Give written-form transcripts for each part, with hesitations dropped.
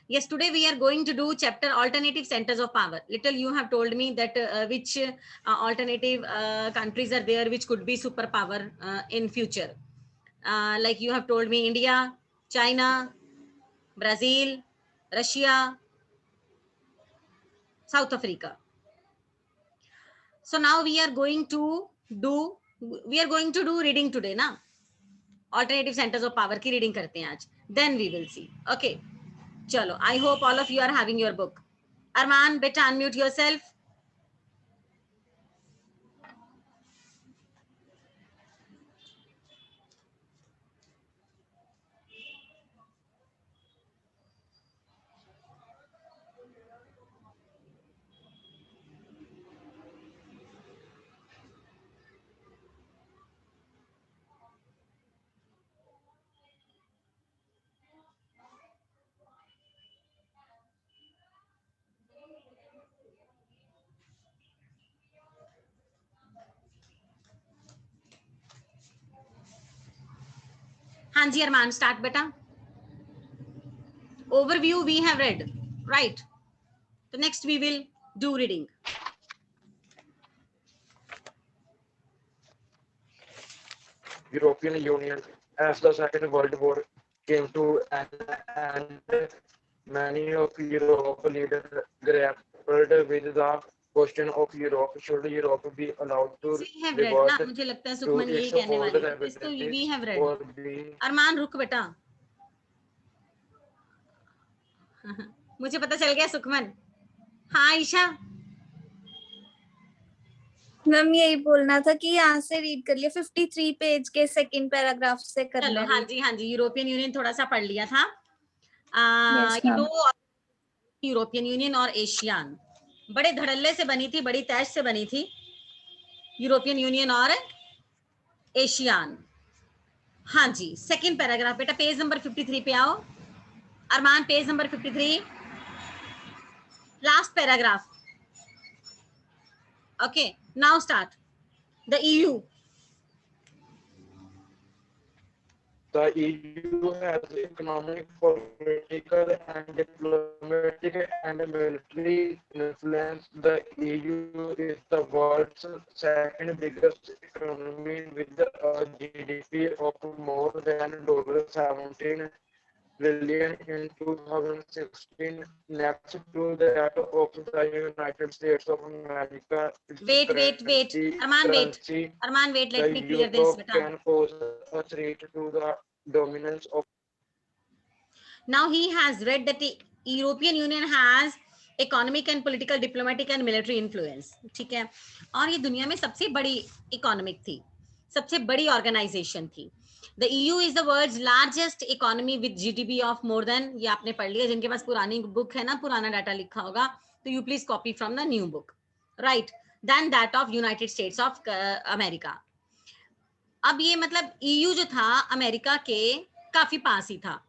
Yes, today we are going to do chapter alternative centers of power. Little you have told me that which alternative countries are there which could be superpower in future. Like you have told me India, China, Brazil, Russia, South Africa. So now we are going to do reading today na. Alternative centers of power की reading करते हैं आज. Then we will see. Okay. चलो, I hope all of you are having your book. Arman, beta unmute yourself. हाँ जी अरमान, start बेटा. Overview we have read, right? So next we will do reading. European Union. As the Second World War came to an end, many of Europe leaders grappled with the question of Europe. Should Europe be allowed to revert मुझे लगता है to Sukhman यही its कहने old वाली. इसको we abilities have read. or be अरमान रुक बेटा. मुझे पता चल गया सुखमन. हाँ ईशा. मैम यही बोलना था कि यहाँ से रीड कर लिया 53 पेज के सेकंड पैराग्राफ से कर चलो लिया. हाँ जी यूरोपियन यूनियन थोड़ा सा पढ़ लिया था. Yes, ma'am. दो यूरोपियन यूनियन और एशियान बड़े धड़ल्ले से बनी थी, बड़ी तैश से बनी थी. यूरोपियन यूनियन और एशियान. हाँ जी, सेकंड पैराग्राफ बेटा, पेज नंबर 53 पे आओ. Arman page number 53, last paragraph. Okay, now start. The EU. The EU has economic, political, and diplomatic and military influence. The EU is the world's second biggest economy with a GDP of more than $17 billion in 2016, next to that of the United States of America. Wait. Arman, wait. Let me clear this. Europe can pose a threat to the dominance of. Now he has read that the European Union has economic and political, diplomatic and military influence. ठीक है, और ये दुनिया में सबसे बड़ी economic थी, सबसे बड़ी ऑर्गेनाइजेशन थी. The EU is the world's largest economy with GDP of more than, ये आपने पढ़ लिया. जिनके पास पुरानी बुक है ना, पुराना डाटा लिखा होगा, तो you please copy from the new book, right? Than that of United States of America. अब ये मतलब EU जो था अमेरिका के काफी पास ही था.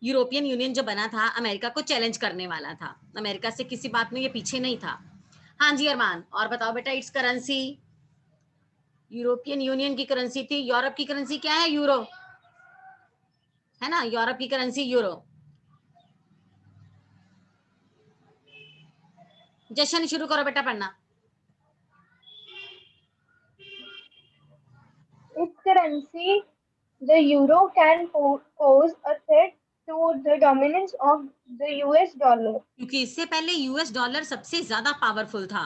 यूरोपियन यूनियन जो बना था अमेरिका को चैलेंज करने वाला था. अमेरिका से किसी बात में ये पीछे नहीं था. हाँ जी अरमान, और बताओ बेटा. इट्स करेंसी, यूरोपियन यूनियन की करेंसी थी. यूरोप की करेंसी क्या है? यूरो है ना. यूरोप की करेंसी यूरो. जशन शुरू करो बेटा पढ़ना. Its currency, the euro, can pose a threat to the dominance of the US dollar. क्योंकि इससे पहले यूएस डॉलर सबसे ज्यादा पावरफुल था,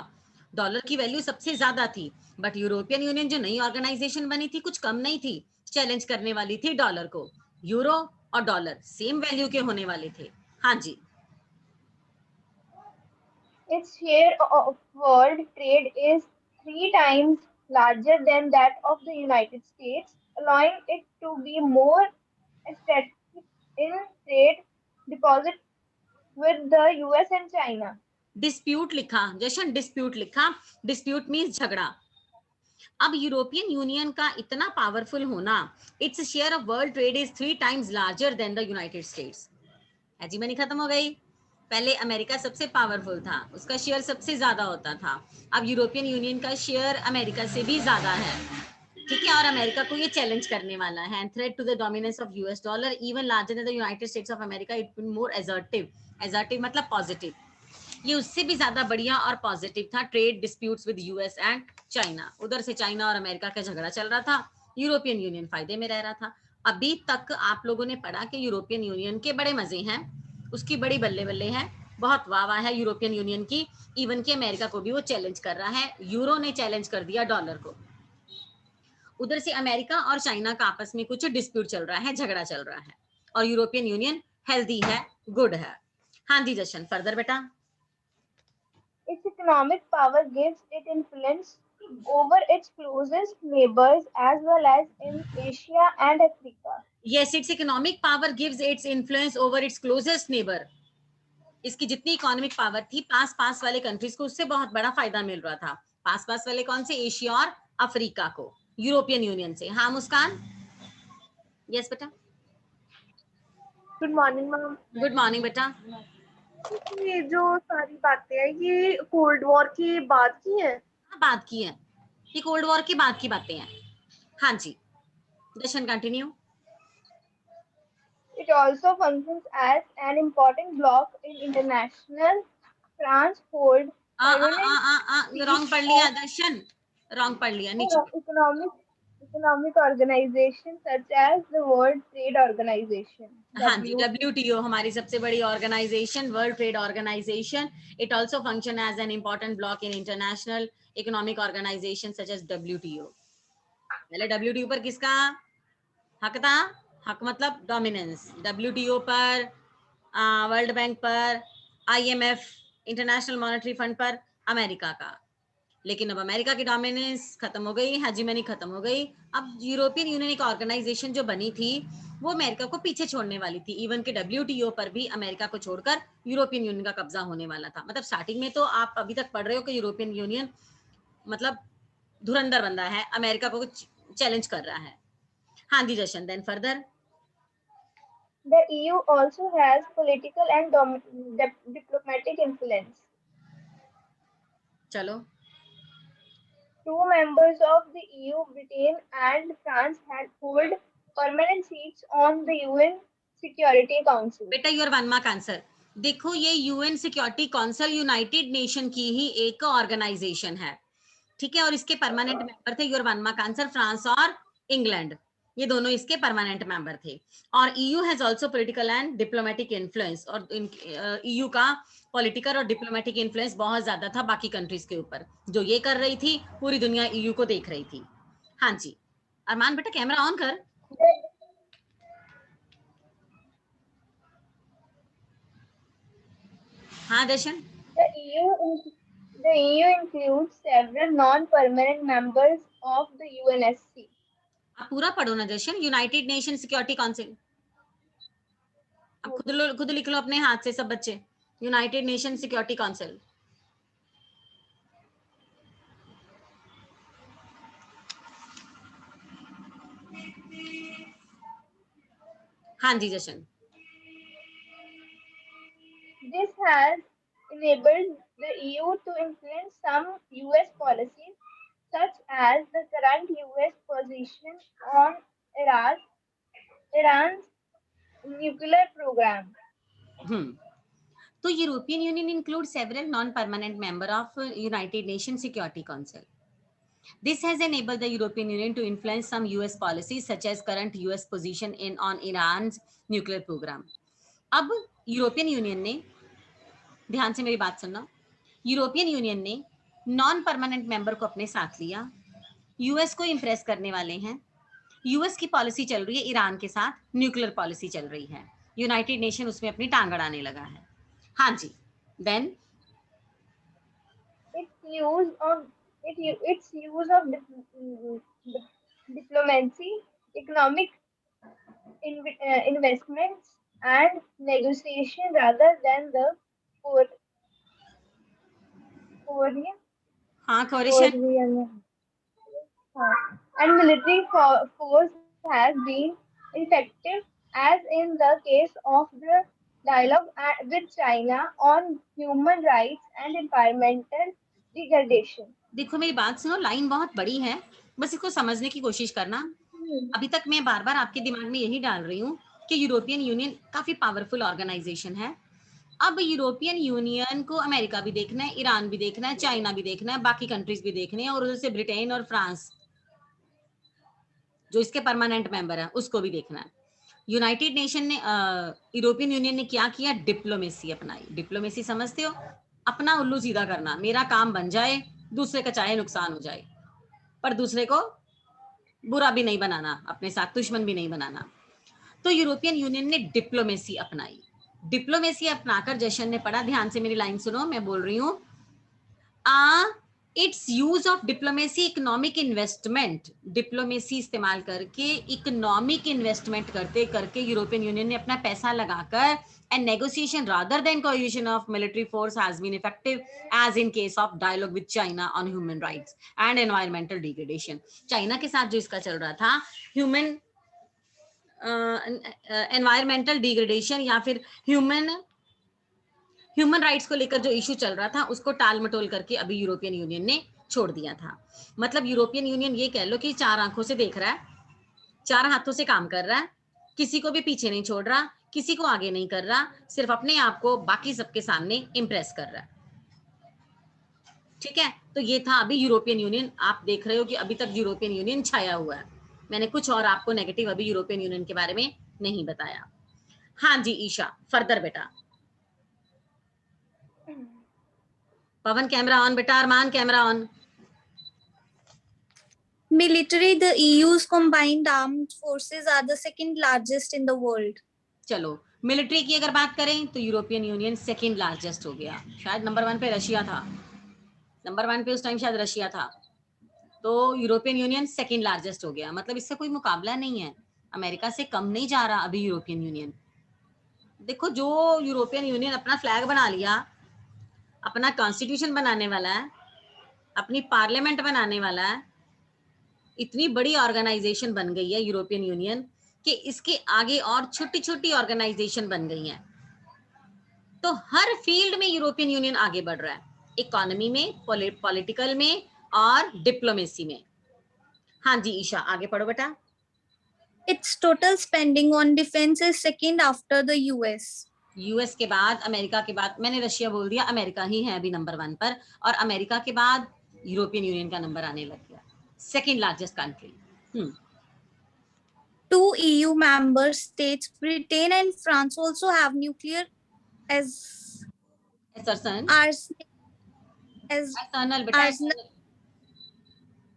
डॉलर की वैल्यू सबसे ज्यादा थी. बट यूरोपियन यूनियन जो नई ऑर्गेनाइजेशन बनी थी कुछ कम नहीं थी, चैलेंज करने वाली थी डॉलर को. यूरो और डॉलर सेम वैल्यू के होने वाले थे. हाँ जी. Its share of world trade is 3 times larger than that of the United States, allowing it to be more strategic in trade deposit with the US and China. Dispute लिखा Jashan, dispute लिखा. Dispute means झगड़ा. अब European union का इतना powerful होना, it's share of world trade is 3 times larger than the united states. जी money खत्म हो गई. पहले अमेरिका सबसे पावरफुल था, उसका शेयर सबसे ज्यादा होता था. अब यूरोपियन यूनियन का शेयर अमेरिका से भी ज्यादा है. ठीक है, और अमेरिका को ये चैलेंज करने वाला है। And threat to the dominance of US dollar even larger than the united states of America, it will more assertive, assertive मतलब पॉजिटिव, ये उससे भी ज्यादा बढ़िया और पॉजिटिव था। Trade disputes with US and China, उधर से चाइना और अमेरिका का झगड़ा चल रहा था, यूरोपियन यूनियन फायदे में रह रहा था। अभी तक आप लोगों ने पढ़ा कि यूरोपियन यूनियन के बड़े मजे हैं, उसकी बड़ी बल्ले बल्ले है, बहुत वाह वाह है यूरोपियन यूनियन की। इवन कि अमेरिका को भी वो चैलेंज कर रहा है, यूरो ने चैलेंज कर दिया डॉलर को। उधर से अमेरिका और चाइना का आपस में कुछ डिस्प्यूट चल रहा है, झगड़ा चल रहा है, और यूरोपियन यूनियन हेल्दी है, गुड है। हाँ जी जशन, फर्दर बेटा। Its economic power gives it influence over its closest neighbors as well as in Asia and Africa. Yes, its economic power gives its influence over its closest neighbor. इसकी जितनी economic power थी, पास पास वाले countries को उससे बहुत बड़ा फायदा मिल रहा था। पास पास वाले कौन से? एशिया और अफ्रीका को, यूरोपियन यूनियन से। हाँ मुस्कान। यस बेटा। Good morning ma'am. Good morning बेटा। ये जो सारी बातें हैं ये कोल्ड वॉर की बात की है? हाँ बात की है, ये कोल्ड वॉर की बात की बातें हैं। हाँ जी दर्शन continue. It also functions as an important block in international transport. Wrong पढ़ लिया दर्शन, रॉन्ग पढ़ लिया, नीचे। Economic organization such as the World Trade Organization. हाँ जी, WTO हमारी सबसे बड़ी organisation, world trade organisation. It also function as an important block in international economic organisation such as WTO। पहले WTO पर किसका हक था? हक मतलब डोमिनेंस। WTO पर, वर्ल्ड बैंक पर, IMF इंटरनेशनल मॉनेटरी फंड पर अमेरिका का। लेकिन अब अमेरिका की डोमिनेंस खत्म हो गई, हेजीमनी खत्म हो गई। अब यूरोपियन यूनियन एक ऑर्गेनाइजेशन जो बनी थी वो अमेरिका को पीछे छोड़ने वाली थी। इवन के WTO पर भी अमेरिका को छोड़कर यूरोपियन यूनियन का कब्जा होने वाला था। मतलब स्टार्टिंग में तो आप अभी तक पढ़ रहे हो कि यूरोपियन यूनियन मतलब धुरंधर बंदा है, अमेरिका को चैलेंज कर रहा है। हाँ जी Jashan, then further. The EU also has political and diplomatic influence. चलो। Two members of the EU, Britain and France, had hold permanent seats on the UN Security Council. बेटा योर 1 मार्क आंसर। देखो ये UN security council United nation की ही एक organisation है, ठीक है, और इसके परमानेंट मेंबर थे, योर 1 मार्क आंसर, फ्रांस और इंग्लैंड, ये दोनों इसके परमानेंट मेंबर थे। और EU has also political and diplomatic influence, और EU का पॉलिटिकल और डिप्लोमेटिक इन्फ्लुएंस बहुत ज्यादा था बाकी कंट्रीज के ऊपर। जो ये कर रही थी पूरी दुनिया EU को देख रही थी। हाँ जी अरमान बेटा कैमरा ऑन कर। हाँ दर्शन। The EU includes several non-permanent members of the UNSC. आप पूरा पढ़ो ना दर्शन। यूनाइटेड नेशन सिक्योरिटी काउंसिल, अब खुद लिख लो अपने हाथ से सब बच्चे। United nation security council. हाँ जी जशन। This has enabled the EU to influence some US policies, such as the current US position on Iran's nuclear program. तो European union includes several non-permanent member of United Nations Security Council. This has enabled the European Union to influence some US policies such as current US position on Iran's nuclear program. अब European union ने, ध्यान से मेरी बात सुनना, European union ने non permanent member को अपने साथ लिया, यूएस को इंप्रेस करने वाले हैं। यूएस की पॉलिसी चल रही है ईरान के साथ, न्यूक्लियर पॉलिसी चल रही है, यूनाइटेड नेशन उसमें अपनी टांग अड़ाने लगा है। हाँ जी then its use of diplomacy, economic investments and negotiation rather than the coercion. And military force has been effective, as in the case of the dialogue with China on human rights and environmental degradation. देखो मेरी बात सुनो, line बहुत बड़ी है, बस इसको समझने की कोशिश करना। अभी तक मैं बार बार आपके दिमाग में यही डाल रही हूँ कि यूरोपियन यूनियन काफी पावरफुल ऑर्गेनाइजेशन है। अब यूरोपियन यूनियन को अमेरिका भी देखना है, ईरान भी देखना है, चाइना भी देखना है, बाकी कंट्रीज भी देखने हैं, और उधर से ब्रिटेन और फ्रांस जो इसके परमानेंट मेंबर है उसको भी देखना है। यूनाइटेड नेशन ने यूरोपियन यूनियन ने क्या किया? डिप्लोमेसी अपनाई। डिप्लोमेसी समझते हो? अपना उल्लू सीधा करना, मेरा काम बन जाए, दूसरे का चाहे नुकसान हो जाए, पर दूसरे को बुरा भी नहीं बनाना, अपने साथ दुश्मन भी नहीं बनाना। तो यूरोपियन यूनियन ने डिप्लोमेसी अपनाई। डिप्लोमेसी अपनाकर जशन ने पढ़ा, ध्यान से मेरी लाइन सुनो, मैं बोल रही हूँ, it's use of diplomacy economic investment. Diplomacy इस्तेमाल करके इकोनॉमिक इन्वेस्टमेंट करते करके यूरोपियन यूनियन ने अपना पैसा लगाकर and negotiation rather than coercion of military force has been effective, as in case of dialogue with China on human rights and environmental degradation. China के साथ जो इसका चल रहा था ह्यूमन एनवायरमेंटल डिग्रेडेशन या फिर ह्यूमन राइट्स को लेकर जो इश्यू चल रहा था उसको टाल मटोल करके अभी यूरोपियन यूनियन ने छोड़ दिया था। मतलब यूरोपियन यूनियन ये कह लो कि चार आंखों से देख रहा है, चार हाथों से काम कर रहा है, किसी को भी पीछे नहीं छोड़ रहा, किसी को आगे नहीं कर रहा, सिर्फ अपने आप को बाकी सबके सामने इंप्रेस कर रहा है। ठीक है, तो ये था अभी यूरोपियन यूनियन। आप देख रहे हो कि अभी तक यूरोपियन यूनियन छाया हुआ है। मैंने कुछ और आपको नेगेटिव अभी यूरोपियन यूनियन के बारे में नहीं बताया। हाँ जी ईशा, फर्दर बेटा। पवन कैमरा ऑन बेटा, Arman camera on. Military, the EU's combined armed forces are the second largest in the world. चलो मिलिट्री की अगर बात करें तो यूरोपियन यूनियन सेकंड लार्जेस्ट हो गया। शायद नंबर 1 पे रशिया था, नंबर 1 पे उस टाइम शायद रशिया था, तो यूरोपियन यूनियन सेकंड लार्जेस्ट हो गया। मतलब इससे कोई मुकाबला नहीं है, अमेरिका से कम नहीं जा रहा अभी यूरोपियन यूनियन। देखो जो यूरोपियन यूनियन अपना फ्लैग बना लिया, अपना कॉन्स्टिट्यूशन बनाने वाला है, अपनी पार्लियामेंट बनाने वाला है, इतनी बड़ी ऑर्गेनाइजेशन बन गई है यूरोपियन यूनियन कि इसके आगे और छोटी छोटी ऑर्गेनाइजेशन बन गई हैं। तो हर फील्ड में यूरोपियन यूनियन आगे बढ़ रहा है, इकोनॉमी में, पॉलिटिकल में और डिप्लोमेसी में। हाँ जी ईशा, आगे पढ़ो बेटा। Its total spending on defense is second after the US. US के बाद, अमेरिका के बाद, मैंने रशिया बोल दिया, अमेरिका ही है अभी नंबर 1 पर, और अमेरिका के बाद यूरोपियन यूनियन का नंबर आने लग गया, second largest country. 2 EU member states, Britain and France, also have nuclear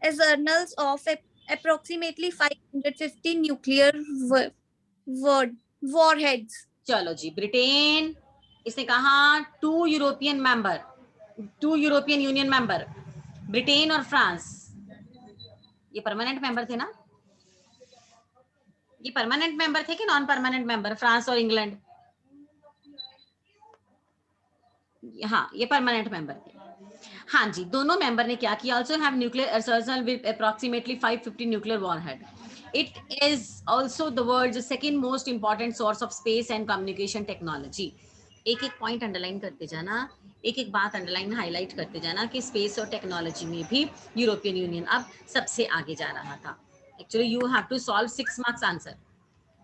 arsenals of approximately 550 nuclear warheads. चलो जी, ब्रिटेन, इसने कहा 2 यूरोपियन यूनियन मेंबर, ब्रिटेन और फ्रांस, ये परमानेंट मेंबर थे ना? ये परमानेंट मेंबर थे कि नॉन परमानेंट मेंबर? फ्रांस और इंग्लैंड, हाँ ये परमानेंट मेंबर थे। हाँ जी, दोनों मेंबर ने क्या किया? Also have nuclear Arsenal with approximately 550 nuclear warhead. It is also the world's second most important source of space and communication technology. एक एक पॉइंट अंडरलाइन करते जाना, एक एक बात अंडरलाइन हाईलाइट करते जाना कि स्पेस और टेक्नोलॉजी में भी यूरोपियन यूनियन अब सबसे आगे जा रहा था। Actually you have to solve 6 marks answer,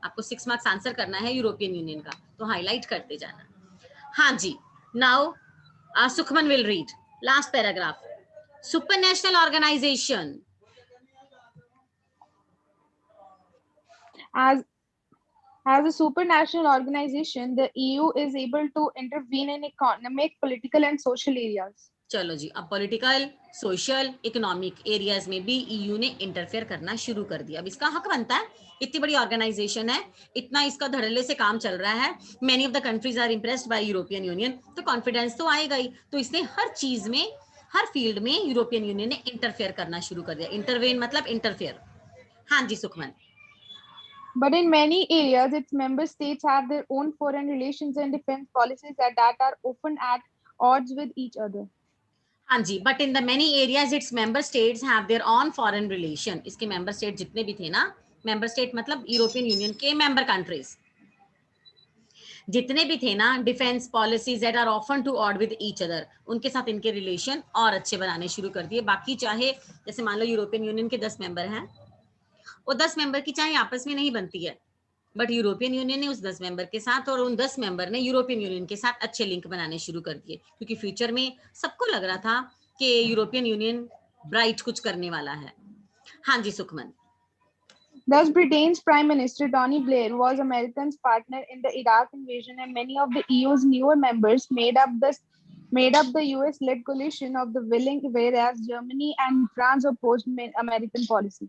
आपको 6 मार्क्स आंसर करना है यूरोपियन यूनियन का, तो हाईलाइट करते जाना। हाँ जी, now Sukhman will read last paragraph. Supranational organisation, As a supranational organization, the EU is able to intervene in economic, political, and social areas. चलो जी, अब पॉलिटिकल, सोशल, इकोनॉमिक एरियाज में भी ईयू ने इंटरफेयर करना शुरू कर दिया। अब इसका हक बनता है, इतनी बड़ी ऑर्गेनाइजेशन है, इतना इसका धड़ल्ले से काम चल रहा है, many of the countries are impressed by European union, तो कॉन्फिडेंस तो आएगा ही। तो इसने हर चीज में, हर फील्ड में यूरोपियन यूनियन ने इंटरफेयर करना शुरू कर दिया। इंटरवेन मतलब इंटरफेयर। हाँ जी Sukhman. But in many areas, its member states have their own foreign relations and defense policies that are often at odds with each other. हाँ जी, but in the many areas, its member states have their own foreign relation. इसके member state जितने भी थे ना, member state मतलब European union के member countries, जितने भी थे ना defence policies that are often to odd with each other, उनके साथ इनके रिलेशन और अच्छे बनाने शुरू कर दिए। बाकी चाहे जैसे मान लो यूरोपियन यूनियन के 10 मेंबर हैं, वो 10 मेंबर की चाहे आपस में नहीं बनती है, बट यूरोपियन यूनियन ने उस 10 मेंबर के साथ और उन 10 मेंबर ने यूरोपियन यूनियन के साथ अच्छे लिंक बनाने शुरू कर दिए, क्योंकि फ्यूचर में सबको लग रहा था कि यूरोपियन यूनियन ब्राइट कुछ करने वाला है। हाँ जी Sukhman. Thus, Britain's Prime Minister Tony Blair was America's partner in the Iraq invasion, and many of the EU's newer members made up the US-led coalition of the willing, whereas Germany and France opposed American policy.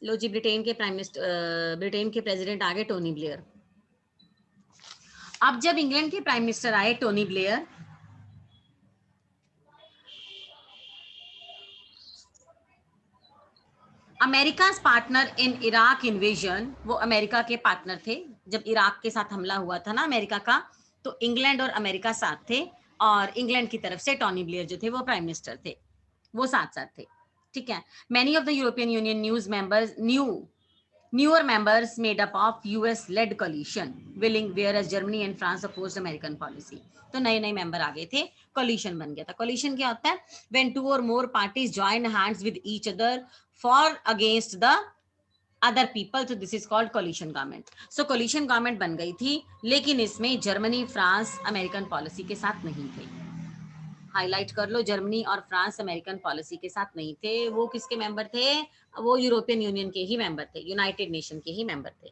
Low ji, Britain के prime minister, Britain के president आ गए Tony Blair. अब जब England के prime minister आए Tony Blair, America partner in Iraq invasion, वो America के partner थे जब इराक के साथ हमला हुआ था ना अमेरिका का, तो इंग्लैंड और अमेरिका साथ थे, और इंग्लैंड की तरफ से टोनी ब्लेयर जो थे वो प्राइम मिनिस्टर थे, वो साथ साथ थे, ठीक है। Many of the European union newer members made up of US led coalition willing, whereas Germany and France opposed American policy. तो नए नए मेंबर आ गए थे, coalition बन गया था। coalition क्या होता है? When two or more parties join hands with each other for against the other people, so this is called coalition government. So coalition government बन गई थी, लेकिन इसमें जर्मनी, फ्रांस अमेरिकन पॉलिसी के साथ नहीं थे। हाईलाइट कर लो, जर्मनी और फ्रांस अमेरिकन पॉलिसी के साथ नहीं थे। वो किसके मेंबर थे? वो यूरोपियन यूनियन के ही मेंबर थे, यूनाइटेड नेशन के ही मेंबर थे।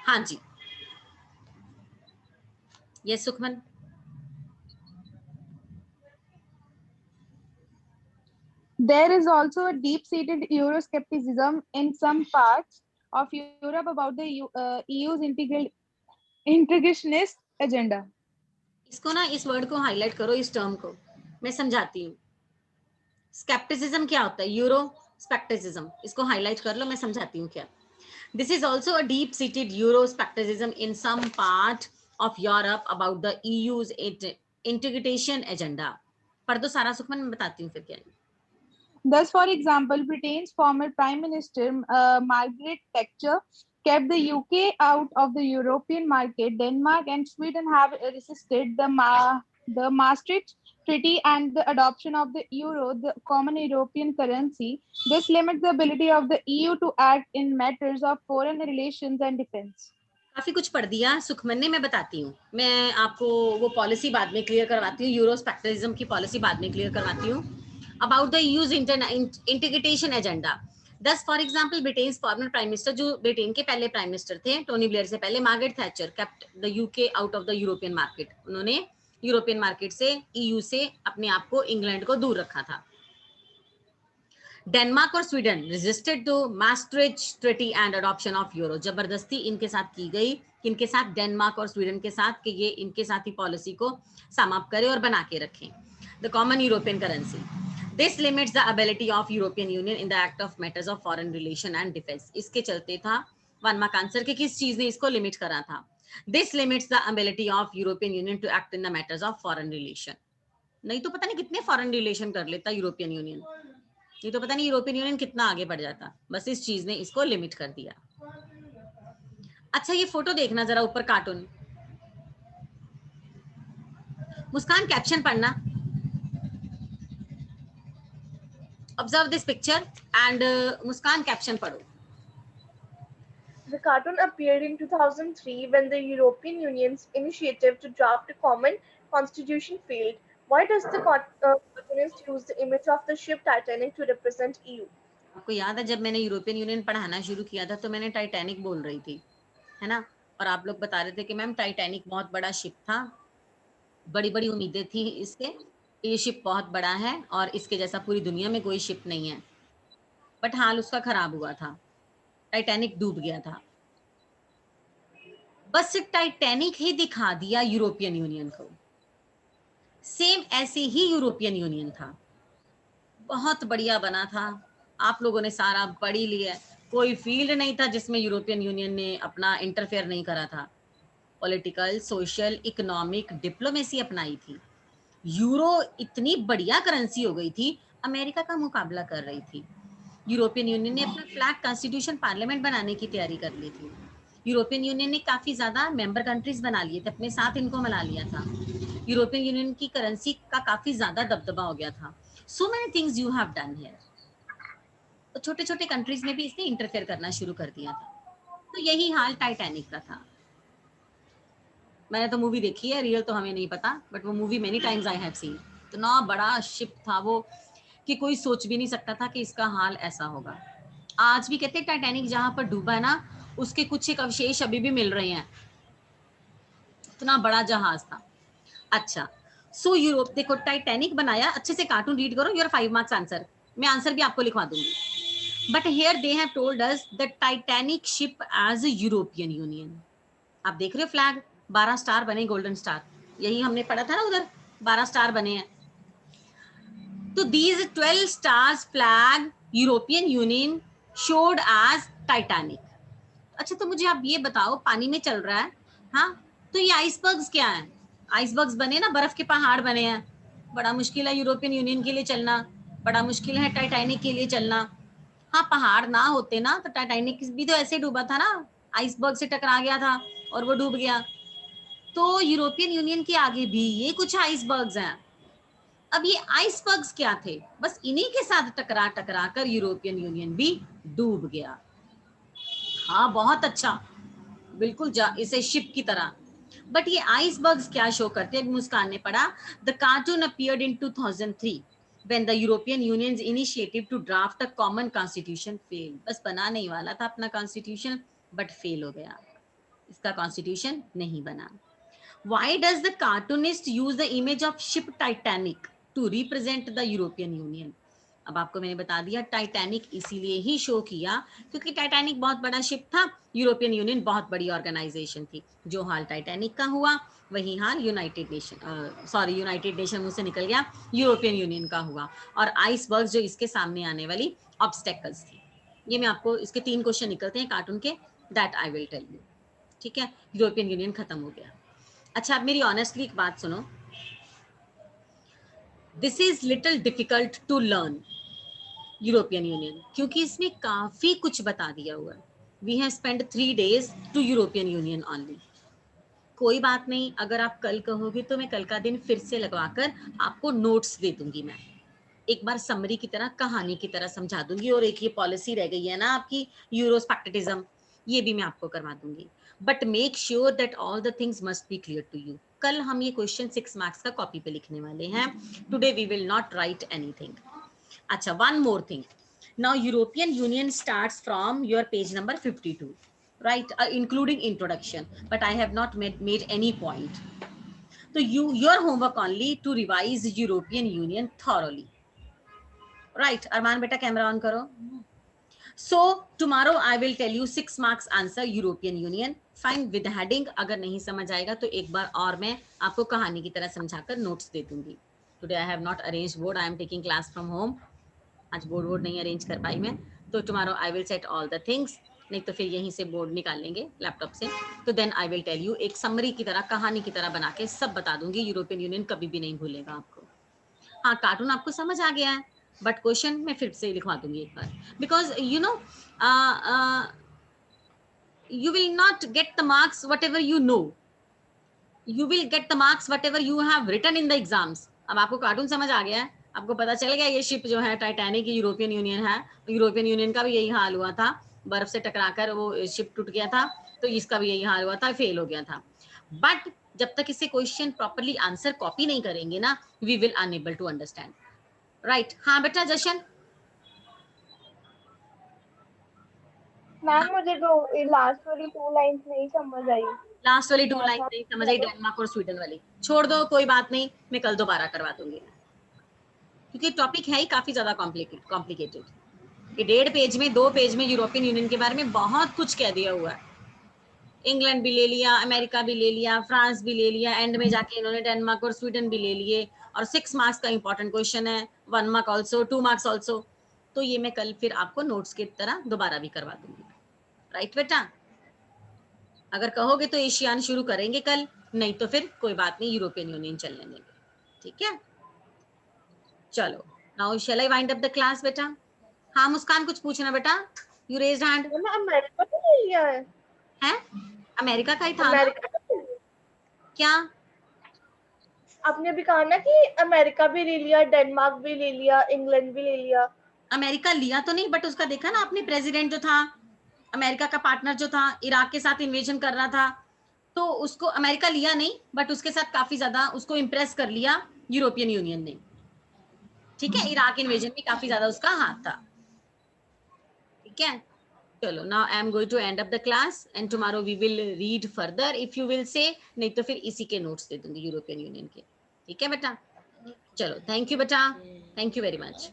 हाँ जी, ये Sukhman. There is also a deep-seated Euroscepticism in some parts of Europe about the EU's integrationist agenda. इसको ना, इस वर्ड को हाईलाइट करो, इस टर्म को मैं समझाती हूँ। स्केप्टिसिज्म क्या होता है? यूरो स्पेक्टिसिज्म, इसको हाईलाइट कर लो, मैं समझाती हूँ क्या। This is also a deep seated Euroscepticism in some part of Europe about the EU's integration agenda. पढ़ दो सारा सुखमन, मैं बताती हूँ फिर क्या है। Thus, for example, Britain's former Prime Minister Margaret Thatcher kept the UK out of the European market. Denmark and Sweden have resisted the Maastricht Treaty and the adoption of the euro, the common European currency. This limits the ability of the EU to act in matters of foreign relations and defense. काफी कुछ पढ़ दिया सुखमन ने, मैं बताती हूँ। मैं आपको वो पॉलिसी बाद में क्लियर करवाती हूँ, यूरो स्पेक्टिसिज्म की पॉलिसी बाद में क्लियर करवाती हूँ। About the EU's integration agenda. This for example, Britain former prime minister, जो ब्रिटेन के पहले प्राइम मिनिस्टर थे टोनी ब्लेयर से पहले, Margaret Thatcher, kept the UK out of the European market. उन्होंने यूरोपियन मार्केट से, ईयू से अपने आप को, इंग्लैंड को दूर रखा था। डेनमार्क और Sweden resisted to maastricht treaty and adoption of euro. जबरदस्ती इनके साथ की गई, इनके साथ, डेनमार्क और स्वीडन के साथ, कि ये इनके साथ ही पॉलिसी को समाप्त करें और बना के रखें the common European currency. This limits the ability of European union in the act of matters of foreign relation and defence. इसके चलते था 1 मार्क आंसर के, किस चीज ने इसको लिमिट करा था? This limits the ability of European union to act in the matters of foreign relation. नहीं तो पता नहीं कितने फॉरेन रिलेशन कर लेता यूरोपियन यूनियन, ये तो पता नहीं यूरोपियन यूनियन कितना आगे बढ़ जाता, बस इस चीज ने इसको लिमिट कर दिया। अच्छा, ये फोटो देखना जरा, ऊपर कार्टून। मुस्कान कैप्शन पढ़ना। Observe this picture and Muskan caption पढ़ो। The cartoon appeared in 2003 when the European Union's initiative to draft a common constitution failed. Why does the cartoonist use the image of the ship Titanic to represent EU? आपको याद है जब मैंने European union पढ़ाना शुरू किया था तो मैंने टाइटैनिक बोल रही थी, है ना, और आप लोग बता रहे थे कि मैम टाइटैनिक बहुत बड़ा शिप था, बड़ी बड़ी उम्मीदें थी इससे, ये शिप बहुत बड़ा है और इसके जैसा पूरी दुनिया में कोई शिप नहीं है, बट हाल उसका खराब हुआ था, टाइटैनिक डूब गया था। बस टाइटैनिक ही दिखा दिया यूरोपियन यूनियन को, सेम ऐसे ही यूरोपियन यूनियन था, बहुत बढ़िया बना था, आप लोगों ने सारा पढ़ ही लिया, कोई फील्ड नहीं था जिसमें यूरोपियन यूनियन ने अपना इंटरफेयर नहीं करा था। पॉलिटिकल, सोशल, इकोनॉमिक, डिप्लोमेसी अपनाई थी। यूरो इतनी बढ़िया करेंसी हो गई थी, अमेरिका का मुकाबला कर रही थी। यूरोपियन यूनियन ने अपना फ्लैट कॉन्स्टिट्यूशन पार्लियामेंट बनाने की तैयारी कर ली थी। यूरोपियन यूनियन ने काफी ज्यादा मेंबर कंट्रीज बना लिए थे, अपने साथ इनको मिला लिया था। यूरोपियन यूनियन की करेंसी का काफी ज्यादा दबदबा हो गया था। So many things you have done here. तो छोटे छोटे कंट्रीज में भी इसने इंटरफेयर करना शुरू कर दिया था। तो यही हाल टाइटैनिक का था। मैंने तो मूवी देखी है, रियल तो हमें नहीं पता, बट वो movie many times I have seen. इतना बड़ा शिप था वो कि कोई सोच भी नहीं सकता था कि इसका हाल ऐसा होगा। आज भी कहते हैं टाइटैनिक जहां पर डूबा है ना, उसके कुछ एक अवशेष अभी भी मिल रहे हैं। इतना बड़ा जहाज था। अच्छा, सो यूरोप, देखो टाइटैनिक बनाया, अच्छे से कार्टून रीड करो, योर 5 मार्क्स आंसर। मैं आंसर भी आपको लिखवा दूंगी। But here they have told us the Titanic ship as a European union. आप देख रहे हो फ्लैग, 12 स्टार बने, गोल्डन स्टार, यही हमने पढ़ा था ना उधर, 12 स्टार बने हैं। तो these 12 stars flag European union showed as Titanic. अच्छा, तो मुझे आप ये बताओ, पानी में चल रहा है, हाँ, तो ये आइसबर्ग्स क्या है? आइसबर्ग्स बने ना, बर्फ के पहाड़ बने हैं। बड़ा मुश्किल है यूरोपियन यूनियन के लिए चलना, बड़ा मुश्किल है टाइटैनिक के लिए चलना। हाँ, पहाड़ ना होते ना तो टाइटैनिक भी तो ऐसे डूबा था ना, आइसबर्ग से टकरा गया था और वो डूब गया। तो यूरोपियन यूनियन के आगे भी ये कुछ आइसबर्ग्स हैं। अब ये आइसबर्ग्स क्या थे? बस इन्हीं के साथ टकरा टकरा कर यूरोपियन यूनियन भी डूब गया। हाँ, बहुत अच्छा, बिल्कुल इसे शिप की तरह। बट ये आइसबर्ग्स क्या शो करते हैं? मुस्कान ने पढ़ा, the cartoon appeared in 2003 when the European Union's initiative to draft a common constitution failed। बस बना नहीं वाला था अपना कॉन्स्टिट्यूशन, बट फेल हो गया, इसका कॉन्स्टिट्यूशन नहीं बना। Why does the cartoonist use the image of ship Titanic to represent the European Union? अब आपको मैंने बता दिया, टाइटैनिक इसीलिए ही शो किया क्योंकि टाइटैनिक बहुत बड़ा शिप था, यूरोपियन यूनियन बहुत बड़ी ऑर्गेनाइजेशन थी। जो हाल टाइटैनिक का हुआ वही हाल यूनाइटेड नेशन मुझसे निकल गया, यूरोपियन यूनियन का हुआ। और आइसबर्ग जो इसके सामने आने वाली ऑब्स्टेकल्स थी। ये मैं आपको, इसके 3 क्वेश्चन निकलते हैं कार्टून के, that I will tell you. ठीक है, यूरोपियन यूनियन खत्म हो गया। अच्छा, आप मेरी ऑनेस्टली एक बात सुनो, this is little difficult to learn European union, क्योंकि इसमें काफी कुछ बता दिया हुआ है। We have spend 3 days to European union only. कोई बात नहीं, अगर आप कल कहोगे तो मैं कल का दिन फिर से लगवाकर आपको नोट्स दे दूंगी। मैं एक बार समरी की तरह, कहानी की तरह समझा दूंगी। और एक ये पॉलिसी रह गई है ना आपकी, यूरोस्पेक्टिज्म, ये भी मैं आपको करवा दूंगी। But make sure that all the things must be clear to you. कल हम ये क्वेश्चन 6 मार्क्स का कॉपी पे लिखने वाले हैं। Today we will not write anything. अच्छा, one more thing. Now European Union starts from your page number 52, right? Including introduction, but I have not made any point. So your homework only to revise European Union thoroughly, right? Arman beta camera on karo. So tomorrow I will tell you 6 marks answer European Union, fine, with heading। अगर नहीं समझ आएगा तो एक बार और मैं आपको कहानी की तरह समझाकर नोट्स दे दूंगी। Today I have not arranged board, I am taking class from home। आज बोर्ड नहीं अरेंज कर पाई मैं, तो tomorrow I will set all the things, नहीं तो फिर यहीं से बोर्ड निकाल लेंगे लैपटॉप से। तो then I will tell you, एक समरी की तरह, कहानी की तरह बना के सब बता दूंगी। यूरोपियन यूनियन कभी भी नहीं भूलेगा आपको। हाँ, कार्टून आपको समझ आ गया है, बट क्वेश्चन मैं फिर से लिखवा दूंगी एक बार, because you know you will not get the marks whatever you know, you will get the marks whatever you have written in the exams। अब आपको कार्टून समझ आ गया है, आपको पता चल गया ये शिप जो है टाइटैनिक यूरोपियन यूनियन है। यूरोपियन यूनियन का भी यही हाल हुआ था, बर्फ से टकराकर वो शिप टूट गया था, तो इसका भी यही हाल हुआ था, फेल हो गया था। बट जब तक इसे क्वेश्चन प्रॉपरली आंसर कॉपी नहीं करेंगे ना, we will unable to understand, right? हाँ बेटा जशन। मैम मुझे तो लास्ट वाली 2 लाइंस नहीं समझ आई। लास्ट वाली 2 थोड़ा लाइन सा नहीं समझ आई, डेनमार्क और स्वीडन वाली छोड़ दो, कोई बात नहीं, मैं कल दोबारा करवा दूंगी, क्योंकि टॉपिक है ही काफी ज्यादा कॉम्प्लिकेटेड। ये 1.5 पेज में, 2 पेज में यूरोपियन यूनियन के बारे में बहुत कुछ कह दिया हुआ है। इंग्लैंड भी ले लिया, अमेरिका भी ले लिया, फ्रांस भी ले लिया, एंड में जाके इन्होंने डेनमार्क और स्वीडन भी ले लिए। और 6 मार्क्स का इंपॉर्टेंट क्वेश्चन है, 1 मार्क ऑल्सो, 2 मार्क्स ऑल्सो। तो ये मैं कल फिर आपको नोट्स की तरह दोबारा भी करवा दूंगी, राइट बेटा? अगर कहोगे तो एशियान शुरू करेंगे कल, नहीं तो फिर कोई बात नहीं, यूरोपियन यूनियन चलने देंगे, ठीक है? चलो, now shall I wind up the class बेटा? हाँ मुस्कान, कुछ पूछना बेटा? You raised hand. मैंने अमेरिका तो ले लिया है। है, अमेरिका का ही था ना? अमेरिका, क्या? आपने अभी कहा ना कि अमेरिका भी ले लिया, डेनमार्क भी ले लिया, इंग्लैंड भी ले लिया। अमेरिका लिया तो नहीं, बट उसका देखा ना आपने, प्रेसिडेंट जो था अमेरिका का, पार्टनर जो था, इराक के साथ इन्वेजन कर रहा था, तो उसको अमेरिका लिया नहीं, बट उसके साथ काफी ज्यादा उसको इम्प्रेस कर लिया यूरोपियन यूनियन ने। ठीक है, इराक इन्वेजन में काफी ज्यादा उसका हाथ था। ठीक है, चलो, now I am going to end up the class and tomorrow we will read further if you will say, नहीं तो फिर इसी के नोट्स दे दूंगी यूरोपियन यूनियन के। ठीक है बेटा, चलो, थैंक यू बेटा, थैंक यू वेरी मच।